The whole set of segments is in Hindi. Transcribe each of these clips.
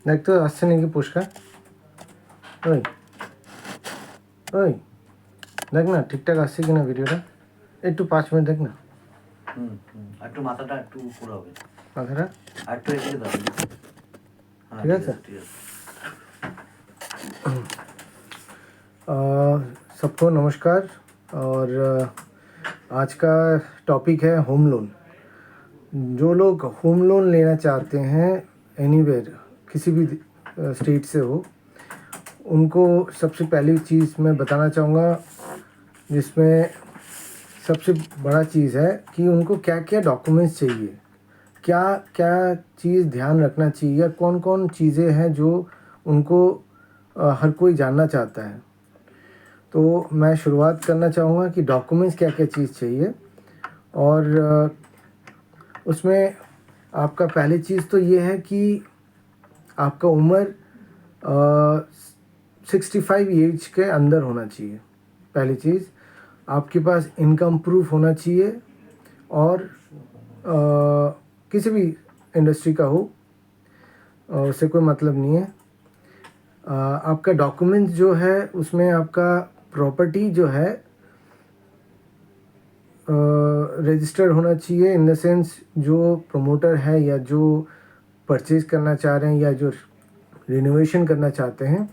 দেখ তো আসছে নাকি পুরস্কার। ওই ওই দেখ না ঠিকঠাক আসছে কিনা ভিডিওটা, একটু 5 মিনিট দেখ না। একটু মাথাটা একটু উপর হবে, মাথাটা আর একটু এদিকে দাও। হ্যাঁ ঠিক আছে। ঠিক আছে। सबको नमस्कार। और आज का टॉपिक है होम लोन। जो लोग होम लोन लेना चाहते हैं एनीवेयर, किसी भी स्टेट से हो, उनको सबसे पहली चीज़ मैं बताना चाहूँगा, जिसमें सबसे बड़ा चीज़ है कि उनको क्या क्या डॉक्यूमेंट्स चाहिए, क्या क्या चीज़ ध्यान रखना चाहिए, कौन कौन चीज़ें हैं जो उनको हर कोई जानना चाहता है। तो मैं शुरुआत करना चाहूँगा कि डॉक्यूमेंट्स क्या क्या चीज़ चाहिए। और उसमें आपका पहली चीज़ तो ये है कि आपका उम्र 65 एज के अंदर होना चाहिए। पहली चीज़, आपके पास इनकम प्रूफ होना चाहिए, और किसी भी इंडस्ट्री का हो, उससे कोई मतलब नहीं है। आपका डॉक्यूमेंट्स जो है उसमें आपका प्रॉपर्टी जो है रजिस्टर्ड होना चाहिए, इन द सेंस जो प्रमोटर है या जो परचेज़ करना चाह रहे हैं या जो रिनोवेशन करना चाहते हैं,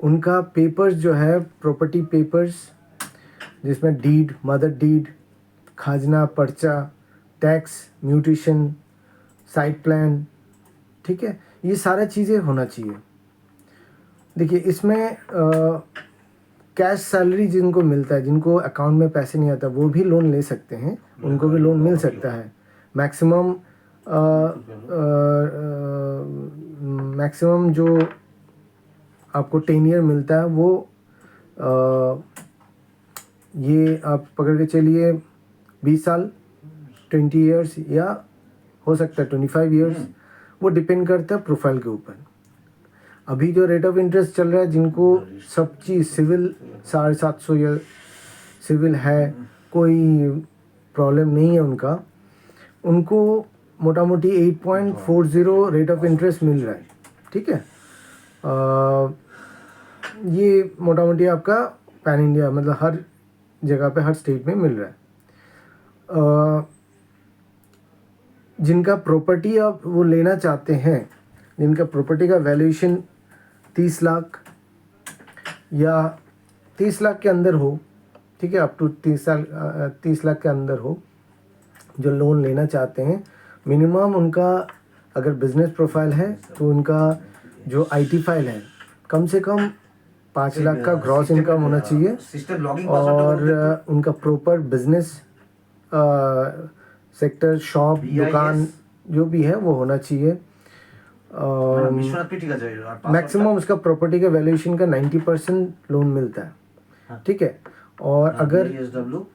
उनका पेपर्स जो है प्रॉपर्टी पेपर्स, जिसमें डीड, मदर डीड, खाजना, पर्चा, टैक्स, म्यूटेशन, साइट प्लान, ठीक है, ये सारा चीज़ें होना चाहिए। देखिए इसमें कैश सैलरी जिनको मिलता है, जिनको अकाउंट में पैसे नहीं आता, वो भी लोन ले सकते हैं, उनको भी लोन मिल सकता है। मैक्सिमम जो आपको 10 ईयर मिलता है वो ये आप पकड़ के चलिए 20 साल, 20 ईयर्स, या हो सकता है 25 ईयर्स, वो डिपेंड करता है प्रोफाइल के ऊपर। अभी जो रेट ऑफ इंटरेस्ट चल रहा है, जिनको सब चीज़ सिविल 750 या सिविल है, कोई प्रॉब्लम नहीं है उनका, उनको मोटा मोटी 8.40 रेट ऑफ इंटरेस्ट मिल रहा है, ठीक है। ये मोटा मोटी आपका पैन इंडिया, मतलब हर जगह पे, हर स्टेट में मिल रहा है। जिनका प्रॉपर्टी आप वो लेना चाहते हैं, जिनका प्रॉपर्टी का वैल्यूएशन 30 लाख या 30 लाख के अंदर हो, ठीक है, अप टू 30 लाख के अंदर हो, जो लोन लेना चाहते हैं, मिनिमम उनका अगर बिजनेस प्रोफाइल है तो उनका जो आईटी फाइल है, कम से कम 5 लाख का ग्रॉस इनकम होना चाहिए, और उनका प्रॉपर बिजनेस सेक्टर, शॉप, दुकान जो भी है वो होना चाहिए। मैक्सिमम उसका प्रॉपर्टी का वैल्यूएशन का 90% लोन मिलता है, ठीक है। और अगर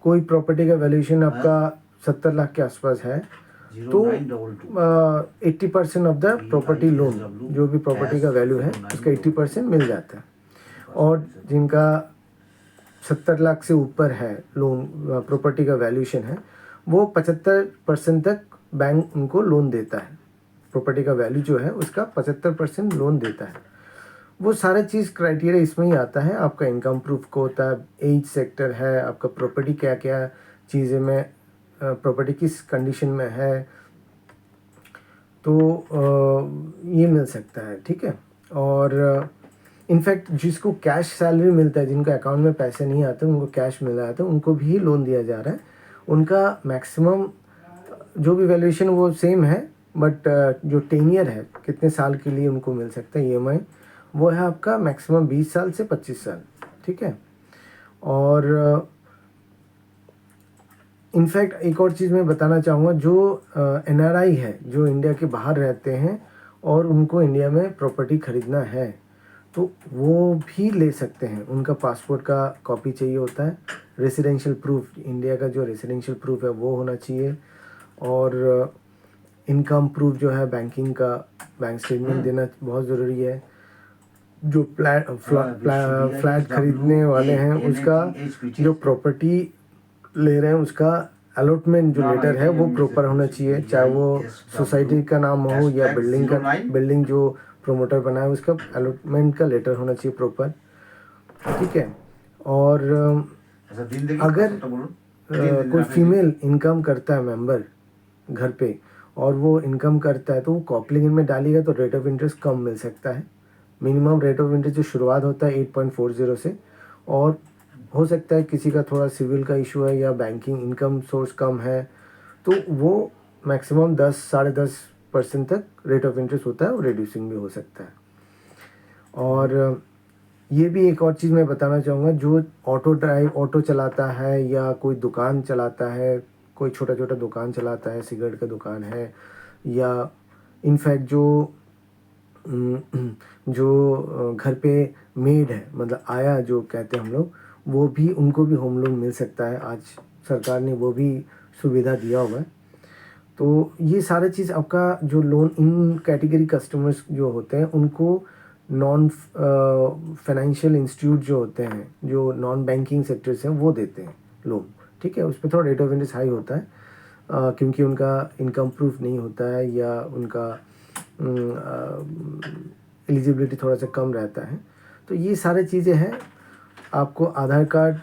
कोई प्रॉपर्टी का वैल्यूएशन आपका 70 लाख के आसपास है, तो 80% ऑफ द प्रॉपर्टी लोन, जो भी प्रॉपर्टी का वैल्यू है उसका 80% मिल जाता है। और जिनका 70 लाख से ऊपर है लोन, प्रॉपर्टी का वैल्यूएशन है, वो 75% तक बैंक उनको लोन देता है। प्रॉपर्टी का वैल्यू जो है उसका 75% लोन देता है। वो सारा चीज़ क्राइटेरिया इसमें ही आता है। आपका इनकम प्रूफ को होता है, एज सेक्टर है, आपका प्रॉपर्टी क्या क्या चीज़ें में, प्रॉपर्टी किस कंडीशन में है, तो ये मिल सकता है, ठीक है। और इनफैक्ट जिसको कैश सैलरी मिलता है, जिनका अकाउंट में पैसे नहीं आते, उनको कैश मिल रहा है, तो उनको भी लोन दिया जा रहा है। उनका मैक्सिमम जो भी वैल्यूएशन वो सेम है, बट जो 10 ईयर है, कितने साल के लिए उनको मिल सकता है ईएमआई, वो है आपका मैक्सिमम 20 साल से 25 साल, ठीक है। और इनफैक्ट एक और चीज़ मैं बताना चाहूँगा, जो एनआरआई है, जो इंडिया के बाहर रहते हैं और उनको इंडिया में प्रॉपर्टी ख़रीदना है, तो वो भी ले सकते हैं। उनका पासपोर्ट का कॉपी चाहिए होता है, रेसिडेंशियल प्रूफ, इंडिया का जो रेसिडेंशियल प्रूफ है वो होना चाहिए, और इनकम प्रूफ जो है बैंकिंग का, बैंक स्टेटमेंट देना बहुत ज़रूरी है। जो फ्लैट खरीदने वाले हैं, उसका जो प्रॉपर्टी ले रहे हैं, उसका अलॉटमेंट जो लेटर है वो प्रॉपर होना चाहिए, चाहे वो सोसाइटी का नाम हो या बिल्डिंग जो प्रोमोटर बना है उसका अलॉटमेंट का लेटर होना चाहिए प्रॉपर, ठीक है। और ऐसा दिन देखिए अगर कॉन्सेप्टটা বলুন कोई फीमेल इनकम करता है मेंबर घर पे और वो इनकम करता है तो वो कॉपलिंग में डालेगा तो रेट ऑफ इंटरेस्ट कम मिल सकता है। मिनिमम रेट ऑफ इंटरेस्ट जो शुरुआत होता है 8.40 से, और हो सकता है किसी का थोड़ा सिविल का इशू है या बैंकिंग इनकम सोर्स कम है तो वो मैक्सिमम 10 साढ़े 10% तक रेट ऑफ इंटरेस्ट होता है और रिड्यूसिंग भी हो सकता है। और ये भी एक और चीज़ मैं बताना चाहूँगा, जो ऑटो चलाता है या कोई दुकान चलाता है, कोई छोटा छोटा दुकान चलाता है, सिगरेट का दुकान है, या इनफैक्ट जो घर पे मेड है, मतलब आया जो कहते हैं हम लोग, वो भी उनको भी होम लोन मिल सकता है। आज सरकार ने वो भी सुविधा दिया हुआ है। तो ये सारे चीज़ आपका जो लोन, इन कैटेगरी कस्टमर्स जो होते हैं उनको नॉन फाइनेंशियल इंस्टीट्यूट जो होते हैं, जो नॉन बैंकिंग सेक्टर्स हैं, वो देते हैं लोन, ठीक है। उस पर थोड़ा रेट ऑफ इंटरेस्ट हाई होता है क्योंकि उनका इनकम प्रूफ नहीं होता है या उनका एलिजिबिलिटी थोड़ा सा कम रहता है। तो ये सारी चीज़ें हैं। आपको आधार कार्ड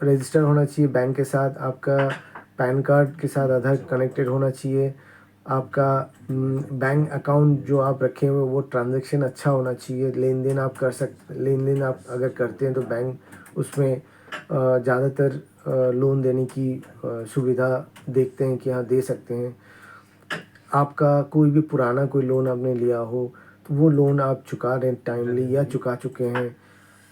रजिस्टर होना चाहिए बैंक के साथ, आपका पैन कार्ड के साथ आधार कनेक्टेड होना चाहिए, आपका बैंक अकाउंट जो आप रखे हुए वो ट्रांजैक्शन अच्छा होना चाहिए, लेन देन आप अगर करते हैं तो बैंक उसमें ज़्यादातर लोन देने की सुविधा देखते हैं कि हाँ दे सकते हैं। आपका कोई भी पुराना कोई लोन आपने लिया हो तो वो लोन आप चुका रहे टाइमली या चुका चुके हैं,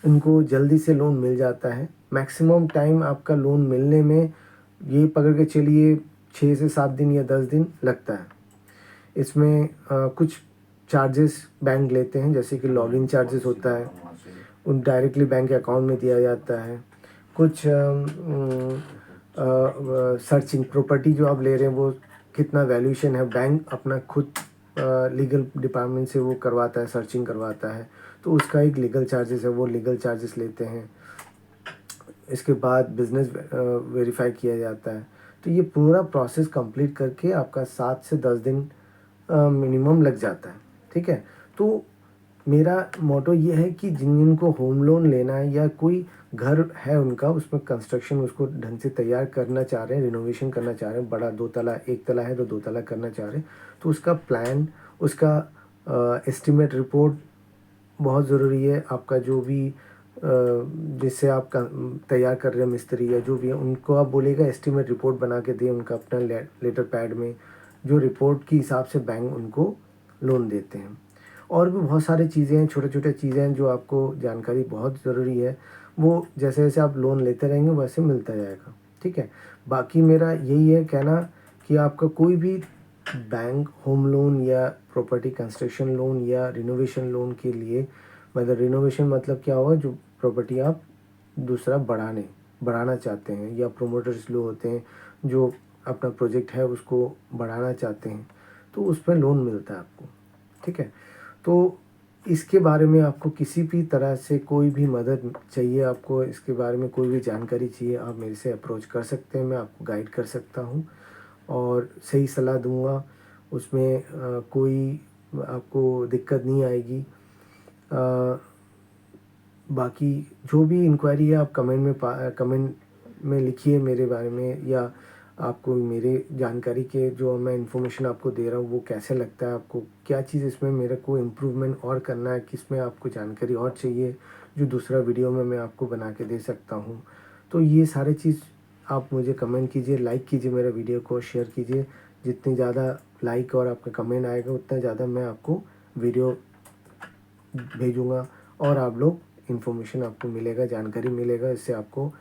उनको जल्दी से लोन मिल जाता है। मैक्सिमम टाइम आपका लोन मिलने में ये पकड़ के चलिए 6 से 7 दिन या 10 दिन लगता है। इसमें कुछ चार्जेस बैंक लेते हैं, जैसे कि लॉगिन चार्जेस होता है, उन डायरेक्टली बैंक के अकाउंट में दिया जाता है। कुछ सर्चिंग प्रॉपर्टी जो आप ले रहे हैं वो कितना वैल्यूएशन है, बैंक अपना खुद लीगल डिपार्टमेंट से वो करवाता है, सर्चिंग करवाता है, तो उसका एक लीगल चार्जेस है, वो लीगल चार्जेस लेते हैं। इसके बाद बिज़नेस वेरीफाई किया जाता है। तो ये पूरा प्रोसेस कंप्लीट करके आपका 7 से 10 दिन मिनिमम लग जाता है, ठीक है। तो मेरा मोटो ये है कि जिनको होम लोन लेना है या कोई घर है उनका, उसमें कंस्ट्रक्शन उसको ढंग से तैयार करना चाह रहे हैं, रिनोवेशन करना चाह रहे हैं, बड़ा 2 तला, 1 तला है तो 2 तला करना चाह रहे हैं, तो उसका प्लान, उसका एस्टिमेट रिपोर्ट बहुत ज़रूरी है। आपका जो भी जिससे आप तैयार कर रहे हैं मिस्त्री या जो भी है, उनको आप बोलेगा एस्टिमेट रिपोर्ट बना के दें उनका अपना लेटर पैड में, जो रिपोर्ट के हिसाब से बैंक उनको लोन देते हैं। और भी बहुत सारी चीज़ें हैं, छोटे छोटे चीज़ें हैं जो आपको जानकारी बहुत ज़रूरी है, वो जैसे जैसे आप लोन लेते रहेंगे वैसे मिलता जाएगा, ठीक है। बाकी मेरा यही है कहना कि आपका कोई भी बैंक होम लोन या प्रॉपर्टी कंस्ट्रक्शन लोन या रिनोवेशन लोन के लिए, मतलब रिनोवेशन मतलब क्या होगा, जो प्रॉपर्टी आप दूसरा बढ़ाना चाहते हैं, या प्रोमोटर्स लोग होते हैं जो अपना प्रोजेक्ट है उसको बढ़ाना चाहते हैं, तो उस पर लोन मिलता है आपको, ठीक है। तो इसके बारे में आपको किसी भी तरह से कोई भी मदद चाहिए, आपको इसके बारे में कोई भी जानकारी चाहिए, आप मेरे से अप्रोच कर सकते हैं, मैं आपको गाइड कर सकता हूँ और सही सलाह दूँगा। उसमें कोई आपको दिक्कत नहीं आएगी। बाकी जो भी इंक्वायरी है आप कमेंट में लिखिए मेरे बारे में, या आपको मेरे जानकारी के जो मैं इन्फॉर्मेशन आपको दे रहा हूँ वो कैसे लगता है, आपको क्या चीज़ इसमें मेरे को इम्प्रूवमेंट और करना है, किस में आपको जानकारी और चाहिए जो दूसरा वीडियो में मैं आपको बना के दे सकता हूँ। तो ये सारे चीज़ आप मुझे कमेंट कीजिए, लाइक कीजिए मेरे वीडियो को, शेयर कीजिए। जितनी ज़्यादा लाइक और आपका कमेंट आएगा उतना ज़्यादा मैं आपको वीडियो भेजूँगा और आप लोग इन्फॉर्मेशन आपको मिलेगा, जानकारी मिलेगा। इससे आपको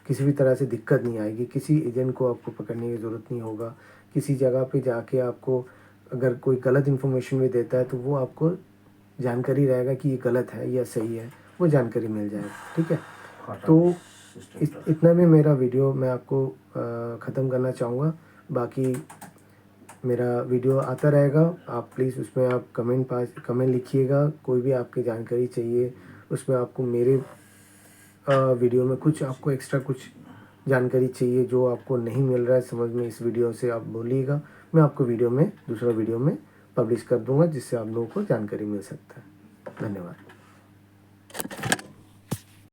किसी भी तरह से दिक्कत नहीं आएगी, किसी एजेंट को आपको पकड़ने की ज़रूरत नहीं होगा। किसी जगह पे जाके आपको अगर कोई गलत इन्फॉर्मेशन भी देता है तो वो आपको जानकारी रहेगा कि ये गलत है या सही है, वो जानकारी मिल जाएगी, ठीक है। तो इतना में मेरा वीडियो मैं आपको ख़त्म करना चाहूँगा। बाकी मेरा वीडियो आता रहेगा, आप प्लीज़ उसमें आप कमेंट लिखिएगा, कोई भी आपकी जानकारी चाहिए उसमें आपको मेरे वीडियो में कुछ आपको एक्स्ट्रा कुछ जानकारी चाहिए जो आपको नहीं मिल रहा है समझ में इस वीडियो से, आप बोलिएगा, मैं आपको दूसरा वीडियो में पब्लिश कर दूंगा, जिससे आप लोगों को जानकारी मिल सकता है। धन्यवाद।